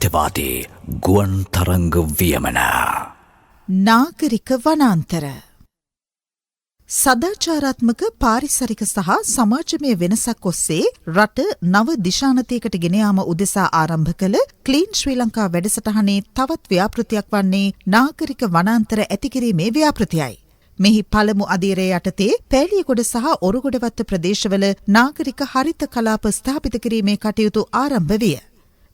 ජාතිවාදී ගුවන් තරංග වියමන නාගරික වනාන්තර සදාචාරාත්මක පාරිසරික සහ සමාජමය වෙනසක් ඔස්සේ රට නව දිශානතියකට ගෙන යාම උදෙසා ආරම්භ කළ ක්ලීන් ශ්‍රී ලංකා වැඩසටහනේ තවත් ව්‍යාපෘතියක් වන්නේ නාගරික වනාන්තර ඇතිකිරීමේ ව්‍යාපෘතියයි. මෙහි පළමු අදියරය යටතේ පෑලියගොඩ සහ ඔරුගොඩවත්ත ප්‍රදේශවල නාගරික හරිත කලාප ස්ථාපිත කිරීමේ කටයුතු ආරම්භ විය.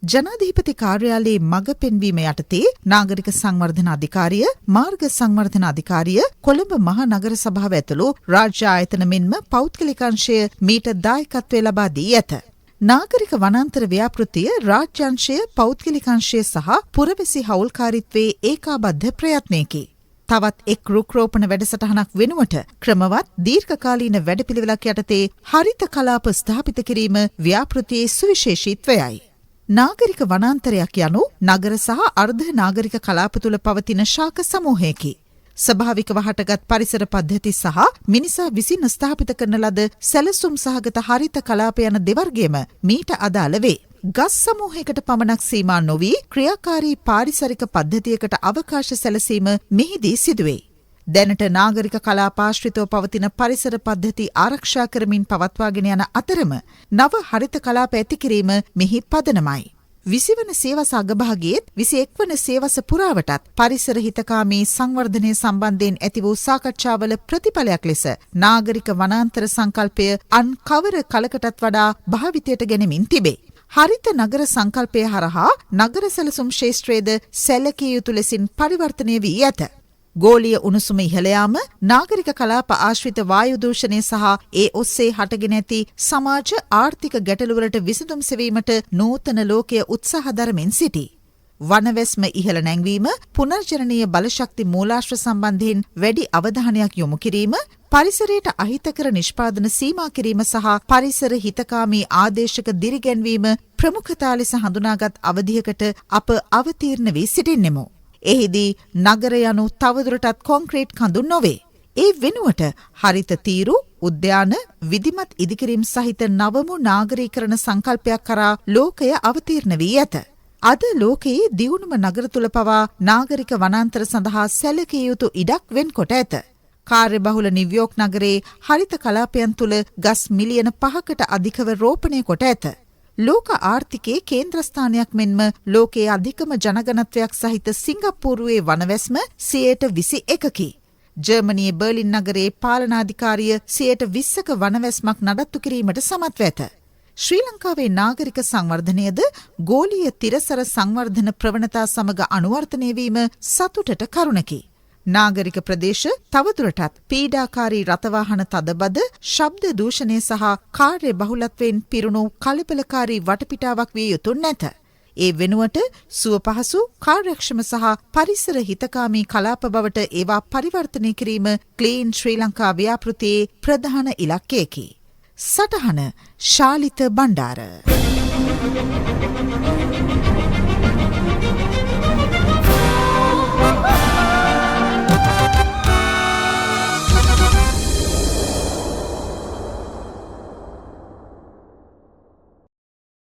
ජනාධිපති කාර්යාලයේ මඟ පෙන්වීම යටතේ නාගරික සංවර්ධන අධිකාරිය, මාර්ග සංවර්ධන අධිකාරිය, කොළඹ මහා නගර සභාව ඇතුළු රාජ්‍ය ආයතන මෙන්ම පෞද්ගලික අංශය මීට දායකත්වය ලබා දී ඇත. නාගරික වනාන්තර ව්‍යාපෘතිය රාජ්‍යාංශය, පෞද්ගලික අංශය සහ පුරවැසි හවුල්කාරීත්වයේ ඒකාබද්ධ ප්‍රයත්නයකි. තවත් එක් රුක් රෝපණ වැඩසටහනක් වෙනුවට ක්‍රමවත් දීර්ඝකාලීන වැඩපිළිවෙලක් යටතේ හරිත කලාප ස්ථාපිත කිරීම ව්‍යාපෘතියේ සුවිශේෂීත්වයයි. නාගරික වනාන්තරයක් යනු නගර සහ අර්ධ නාගරික කලාප තුළ පවතින ශාක සමූහයකි. ස්වභාවිකව හටගත් පරිසර පද්ධති සහ මිනිසා විසින් ස්ථාපිත කරන ලද සැලසුම් සහගත හරිත කලාප යන දෙවර්ගයම මීට අදාළ වේ. ගස් සමූහයකට පමණක් සීමා නොවී ක්‍රියාකාරී පාරිසරික පද්ධතියකට අවකාශ සැලසීම මෙහිදී සිදුවේ. දැනට නාගරික කලාපාශ්‍රිතව පවතින පරිසර පද්ධති ආරක්ෂා කරමින් පවත්වාගෙන යන අතරම නව හරිත කලාප ඇති කිරීම මෙහි පදනමයි. 20 වන සේවස අගභාගයේත් 21 වන සේවස පුරාවටත් පරිසර හිතකාමී සංවර්ධනය සම්බන්ධයෙන් ඇති වූ සාකච්ඡාවල ප්‍රතිඵලයක් ලෙස නාගරික වනාන්තර සංකල්පය අන් කවර කලකටත් වඩා භාවිතයට ගැනෙමින් තිබේ. හරිත නගර සංකල්පය හරහා නගර සැලසුම් ක්ෂේත්‍රයේද සැලකිය යුතු ලෙසින් පරිවර්තනය වී ඇත. ගෝලීය උණුසුම ඉහළ යාම, නාගරික කලාප ආශ්‍රිත වායු දූෂණය සහ ඒ ඔස්සේ හටගෙන ඇති සමාජ ආර්ථික ගැටලුවලට විසඳුම් සෙවීමට නූතන ලෝකය උත්සාහ දරමින් සිටී. වනවැස්ම ඉහළ නැංවීම, පුනර්ජනනීය බලශක්ති මූලාශ්‍ර සම්බන්ධයෙන් වැඩි අවධානයක් යොමු කිරීම, පරිසරයට අහිතකර නිෂ්පාදන සීමා කිරීම සහ පරිසර හිතකාමී ආදේශක දිරිගැන්වීම ප්‍රමුඛතා ලෙස හඳුනාගත් අවධියකට අප අවතීර්ණ වී සිටින්නෙමු. එහිදී නගර යනු තවදුරටත් කොන්ක්‍රීට් කඳු නොවේ. ඒ වෙනුවට හරිත තීරු, උද්‍යාන, විධිමත් ඉදිකිරීම් සහිත නවමු නාගරීකරණ සංකල්පයක් කරා ලෝකය අවතීර්ණ වී ඇත. අද ලෝකයේ දියුණුම නගර තුළ පවා නාගරික වනාන්තර සඳහා සැලකිය යුතු ඉඩක් වෙන්කොට ඇත. කාර්යබහුල නිව්යෝක් නගරයේ හරිත කලාපයන් තුළ ගස් මිලියන 5කට අධිකව රෝපණය කොට ඇත. ලෝක ආර්ථිකයේ කේන්ද්‍රස්ථානයක් මෙන්ම ලෝකයේ අධිකම ජනගණත්වයක් සහිත සිංගප්පූරුවේ වනවැස්ම 21%කි. ජර්මනියේ බර්ලින් නගරයේ පාලනාධිකාරිය 20%ක වනවැස්මක් නඩත්තු කිරීමට සමත්ව ඇත. ශ්‍රී ලංකාවේ නාගරික සංවර්ධනයද ගෝලීය තිරසර සංවර්ධන ප්‍රවණතා සමග අනුවර්තනය වීම සතුටට කරුණකි. නාගරික ප්‍රදේශ තවදුරටත් පීඩාකාරී රථවාහන තදබද, ශබ්ද දූෂණය සහ කාර්ය බහුලත්වයෙන් පිරුණු කලබලකාරී වටපිටාවක් විය යුතු නැත. ඒ වෙනුවට සුව පහසු, කාර්යක්ෂම සහ පරිසර හිතකාමී කලාප බවට ඒවා පරිවර්තනය කිරීම ක්ලීන් ශ්‍රී ලංකා ව්‍යාපෘතියේ ප්‍රධාන ඉලක්කයකි. සටහන ශාලිත බණ්ඩාර.